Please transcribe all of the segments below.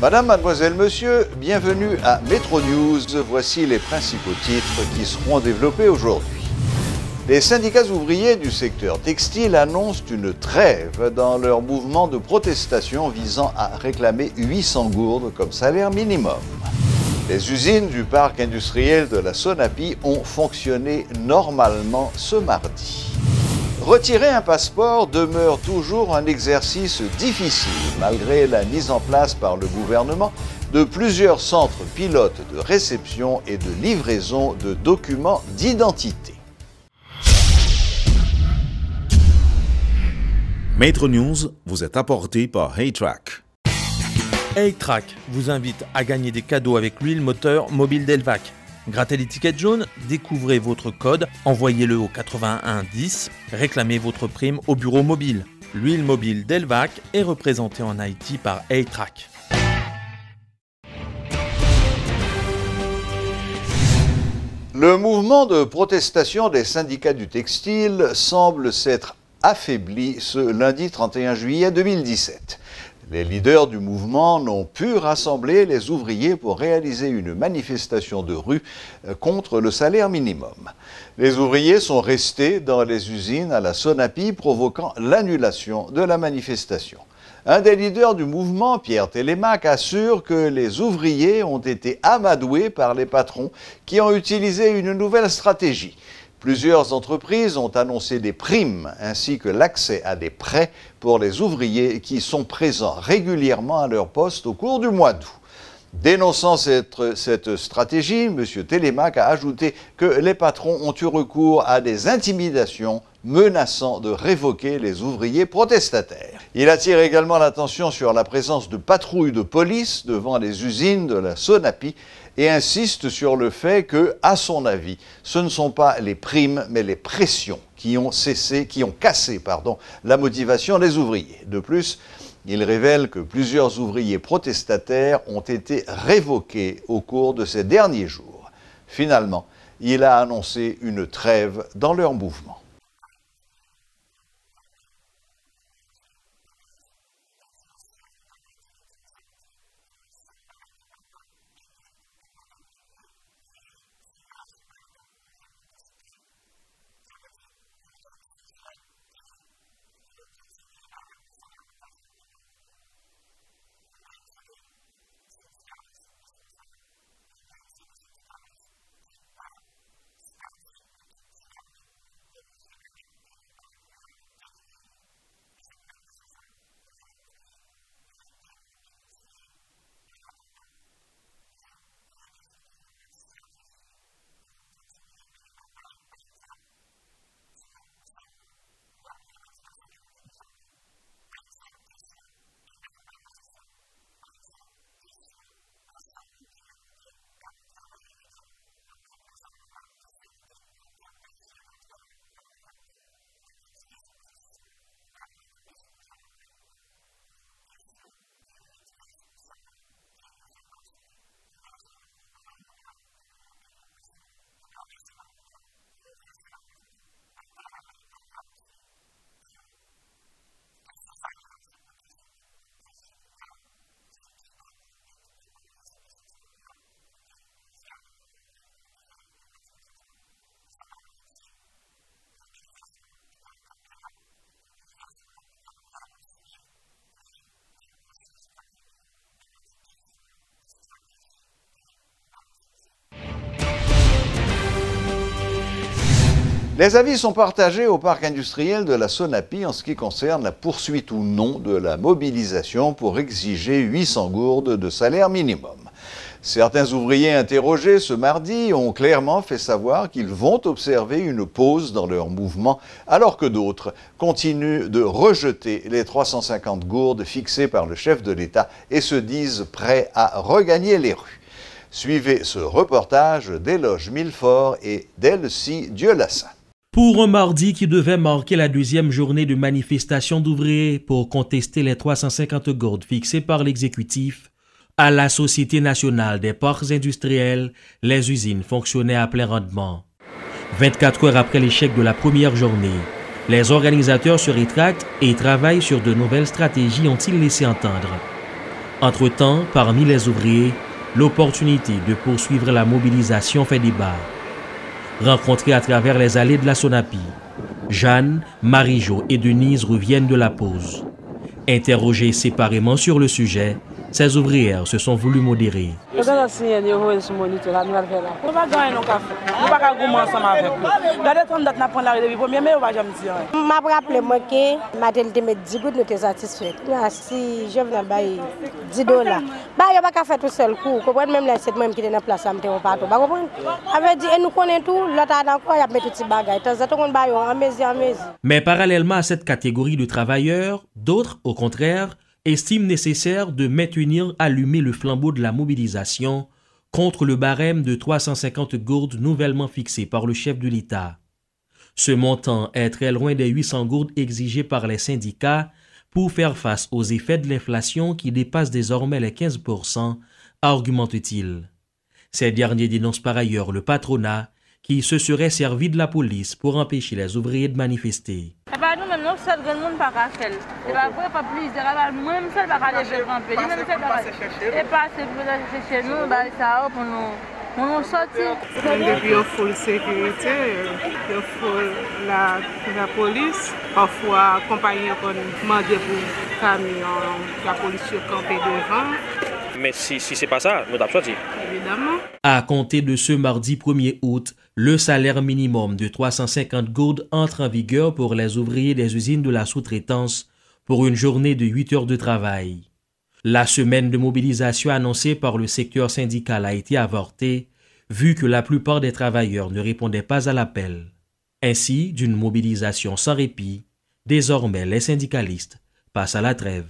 Madame, mademoiselle, monsieur, bienvenue à Metro News. Voici les principaux titres qui seront développés aujourd'hui. Les syndicats ouvriers du secteur textile annoncent une trêve dans leur mouvement de protestation visant à réclamer 800 gourdes comme salaire minimum. Les usines du parc industriel de la Sonapi ont fonctionné normalement ce mardi. Retirer un passeport demeure toujours un exercice difficile, malgré la mise en place par le gouvernement de plusieurs centres pilotes de réception et de livraison de documents d'identité. Metro News vous est apporté par HeyTrack. HeyTrack vous invite à gagner des cadeaux avec l'huile moteur mobile Delvac. Grattez l'étiquette jaune, découvrez votre code, envoyez-le au 81 10, réclamez votre prime au bureau mobile. L'huile mobile Delvac est représentée en Haïti par HeyTrack. Le mouvement de protestation des syndicats du textile semble s'être affaibli ce lundi 31 juillet 2017. Les leaders du mouvement n'ont pu rassembler les ouvriers pour réaliser une manifestation de rue contre le salaire minimum. Les ouvriers sont restés dans les usines à la Sonapi, provoquant l'annulation de la manifestation. Un des leaders du mouvement, Pierre Télémaque, assure que les ouvriers ont été amadoués par les patrons qui ont utilisé une nouvelle stratégie. Plusieurs entreprises ont annoncé des primes ainsi que l'accès à des prêts pour les ouvriers qui sont présents régulièrement à leur poste au cours du mois d'août. Dénonçant cette stratégie, M. Télémaque a ajouté que les patrons ont eu recours à des intimidations menaçant de révoquer les ouvriers protestataires. Il attire également l'attention sur la présence de patrouilles de police devant les usines de la Sonapi et insiste sur le fait que, à son avis, ce ne sont pas les primes mais les pressions qui ont cassé la motivation des ouvriers. De plus, il révèle que plusieurs ouvriers protestataires ont été révoqués au cours de ces derniers jours. Finalement, il a annoncé une trêve dans leur mouvement. Les avis sont partagés au parc industriel de la Sonapi en ce qui concerne la poursuite ou non de la mobilisation pour exiger 800 gourdes de salaire minimum. Certains ouvriers interrogés ce mardi ont clairement fait savoir qu'ils vont observer une pause dans leur mouvement, alors que d'autres continuent de rejeter les 350 gourdes fixées par le chef de l'État et se disent prêts à regagner les rues. Suivez ce reportage d'Éloge Millefort et d'Elsie Dieulassant. Pour un mardi qui devait marquer la deuxième journée de manifestation d'ouvriers pour contester les 350 gourdes fixées par l'exécutif, à la Société nationale des parcs industriels, les usines fonctionnaient à plein rendement. 24 heures après l'échec de la première journée, les organisateurs se rétractent et travaillent sur de nouvelles stratégies, ont-ils laissé entendre. Entre-temps, parmi les ouvriers, l'opportunité de poursuivre la mobilisation fait débat. Rencontrés à travers les allées de la Sonapi, Jeanne, Marie-Jo et Denise reviennent de la pause. Interrogées séparément sur le sujet, ces ouvrières se sont voulues modérer. Mais parallèlement à cette catégorie de travailleurs, d'autres, au contraire, estiment nécessaire de maintenir allumé le flambeau de la mobilisation contre le barème de 350 gourdes nouvellement fixé par le chef de l'État. Ce montant est très loin des 800 gourdes exigées par les syndicats pour faire face aux effets de l'inflation qui dépassent désormais les 15%, argumente-t-il. Ces derniers dénoncent par ailleurs le patronat qui se serait servi de la police pour empêcher les ouvriers de manifester. Depuis il faut la sécurité, il faut la police, parfois accompagner pour demander pour camion, la police camper devant. Mais si c'est pas ça, nous t'avons sorti. Évidemment. À compter de ce mardi 1er août, le salaire minimum de 350 gourdes entre en vigueur pour les ouvriers des usines de la sous-traitance pour une journée de 8 heures de travail. La semaine de mobilisation annoncée par le secteur syndical a été avortée, vu que la plupart des travailleurs ne répondaient pas à l'appel. Ainsi, d'une mobilisation sans répit, désormais les syndicalistes passent à la trêve.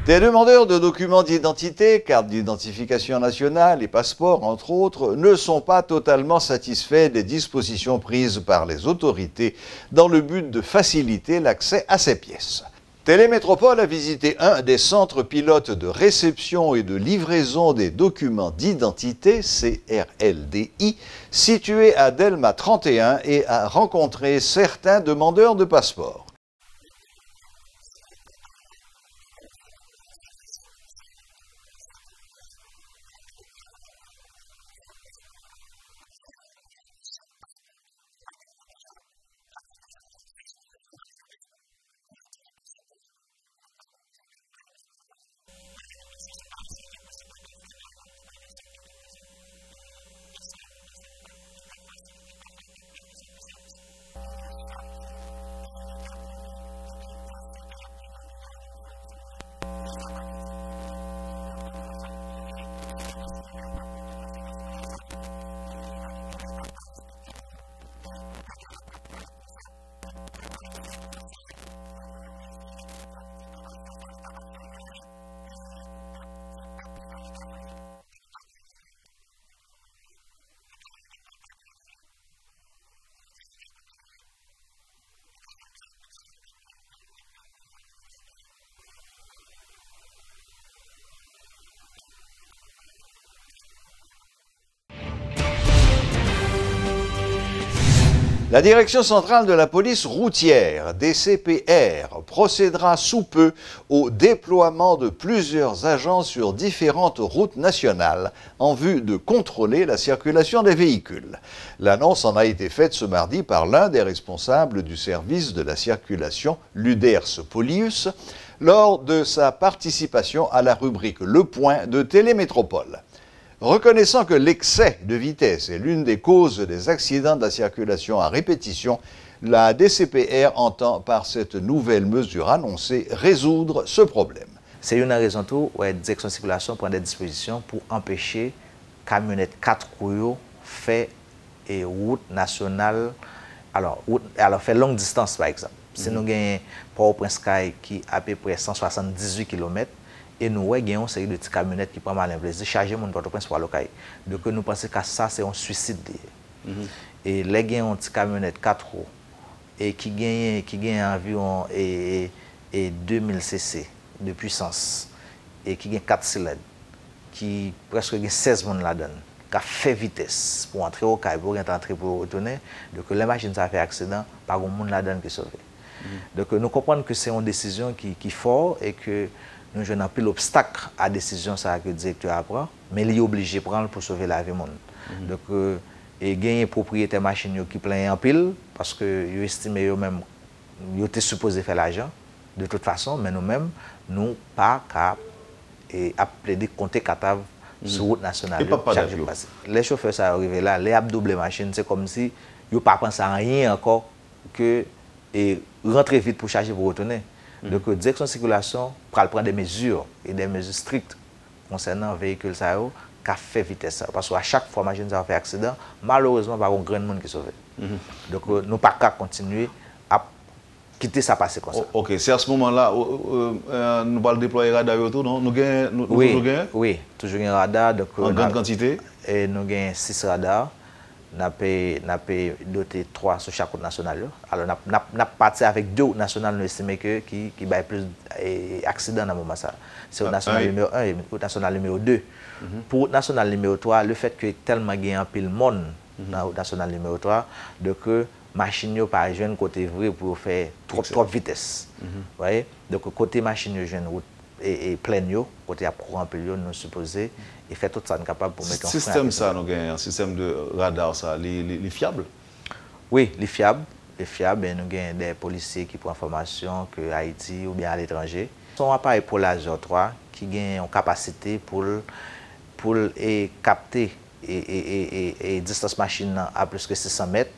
Des demandeurs de documents d'identité, cartes d'identification nationale et passeports, entre autres, ne sont pas totalement satisfaits des dispositions prises par les autorités dans le but de faciliter l'accès à ces pièces. Télémétropole a visité un des centres pilotes de réception et de livraison des documents d'identité, CRLDI, situé à Delma 31 et a rencontré certains demandeurs de passeports. La Direction centrale de la police routière, DCPR, procédera sous peu au déploiement de plusieurs agents sur différentes routes nationales en vue de contrôler la circulation des véhicules. L'annonce en a été faite ce mardi par l'un des responsables du service de la circulation, Luders Polius, lors de sa participation à la rubrique Le Point de Télémétropole. Reconnaissant que l'excès de vitesse est l'une des causes des accidents de la circulation à répétition, la DCPR entend par cette nouvelle mesure annoncée résoudre ce problème. C'est une raison tout où la direction de circulation prend des dispositions pour empêcher camionnettes 4 roues faire et route nationale, alors faire longue distance par exemple. Si nous avons Port-au-Prince qui a à peu près 178 km, et nous avons une série de petites camionnettes qui prennent mal plaisir, charger mon Port-au-Prince pour aller. Donc nous pensons que ça c'est un suicide. Et les gens ont une petite camionnette 4 roues et qui gagne environ 2000 cc de puissance et qui gagne 4 cylindres, qui presque 16 personnes là-dedans, qui a fait vitesse pour entrer au caille, pour entrer pour retourner. Donc les machines ça fait accident, pas de monde là-dedans qui sauve. Donc nous comprenons que c'est une décision qui est forte et que nous avons un peu l'obstacle à la décision que le directeur apprend, mais il est obligé de prendre pour sauver la vie du monde. Donc, et gagner propriétaire machine qui plein en pile parce que ils estiment eux-mêmes ils étaient supposés faire l'argent de toute façon, mais nous-mêmes nous pas qu'à plaider compter catave sur route nationale. Les chauffeurs ça arrivé là, les double machine, c'est comme si ils pas pensé à rien encore que et rentrer vite pour charger pour retourner. Donc direction de circulation prend des mesures et des mesures strictes concernant véhicule ça qui fait vitesse parce qu'à chaque fois machine ça fait accident, malheureusement pas un grand monde qui sauvé. Donc nous pas qu'à continuer à quitter ça passer comme ça. OK, c'est à ce moment-là nous allons déployer radar autour non nous gagnons oui, toujours un radar donc en grande quantité et nous gagnons 6 radars. Nous avons doté 3 sur chaque route nationale. Alors, nous avons parti avec 2 routes nationales, nous estimons qui ont plus d'accidents dans le moment. C'est route nationale numéro 1 et route nationale numéro 2. Pour route nationale numéro 3, le fait que tellement il y a un pile monde dans la route nationale numéro 3, donc machine n'est pas jeune côté vrai pour faire trop vitesse. Voyez? Donc, côté machine jeune route et plein côté à courant pile nous supposé et fait tout ça capable pour mettre en système ça nous gagne un système de radar ça les fiable. Oui, les fiables et nous avons des policiers qui prennent formation que Haïti ou bien à l'étranger. Son appareil pour laser 3 qui a une capacité pour capter et distance machine à plus que 600 mètres.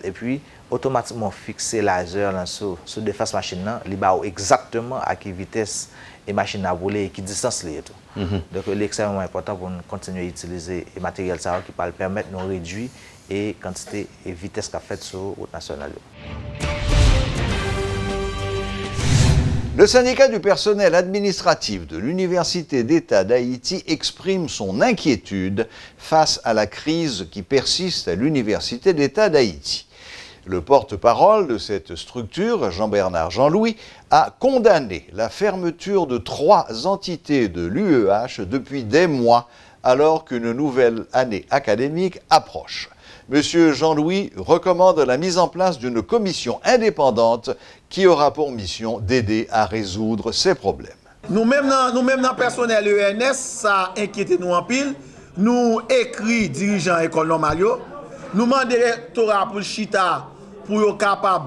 Et puis automatiquement fixer laser sur défense machine il va exactement à quelle vitesse et machine à voler et quelle distance les tout. Donc c'est extrêmement important pour nous continuer à utiliser les matériels qui va permettre de réduire et quantité et vitesse qu'a fait sur route nationale. Le syndicat du personnel administratif de l'Université d'État d'Haïti exprime son inquiétude face à la crise qui persiste à l'Université d'État d'Haïti. Le porte-parole de cette structure, Jean-Bernard Jean-Louis, a condamné la fermeture de 3 entités de l'UEH depuis des mois alors qu'une nouvelle année académique approche. Monsieur Jean-Louis recommande la mise en place d'une commission indépendante qui aura pour mission d'aider à résoudre ces problèmes. Nous-mêmes dans le personnel ENS, ça inquiète nous en pile. Nous écrivons dirigeants école normale, nous demandons au rectorat pour le chita pour être capable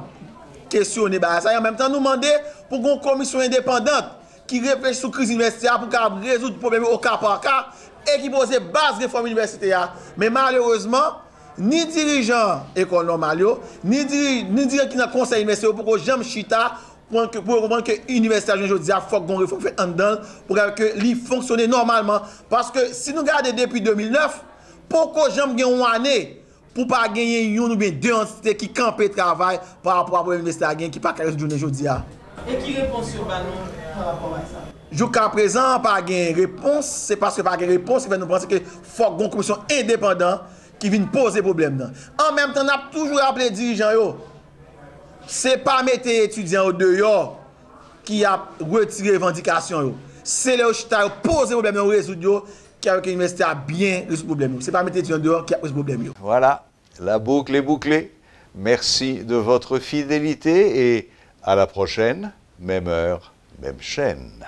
de questionner ça. Et en même temps, nous demandons pour une commission indépendante qui réfléchisse sur la crise universitaire pour résoudre le problème au cas par cas et qui pose base de réforme universitaire. Mais malheureusement, ni dirigeant école normale, ni dirigeant qui dans le conseil universitaire pour que j'aime chita pour comprendre que l'université aujourd'hui a faut qu'on réforme fait en dedans pour que lui fonctionne normalement parce que si nous regardons depuis 2009 pourquoi j'aime gagner une année pour pas gagner une ou bien 2 entités qui campent et travaillent par rapport à l'université qui pas qu'à journée aujourd'hui. Et qui répond sur ballon par rapport à ça? Jusqu'à présent pas gagner réponse, c'est parce que pas gagner réponse qui va nous penser que faut une commission indépendante qui vient poser problème. En même temps, on a toujours appelé les dirigeants, ce n'est pas mettre les étudiants au dehors qui a retiré les revendications. C'est les qui ont posé problème au résoudre qui a l'université a bien résoudre problème. Ce n'est pas mettre les étudiants dehors qui a posé problème. Voilà, la boucle est bouclée. Merci de votre fidélité et à la prochaine, même heure, même chaîne.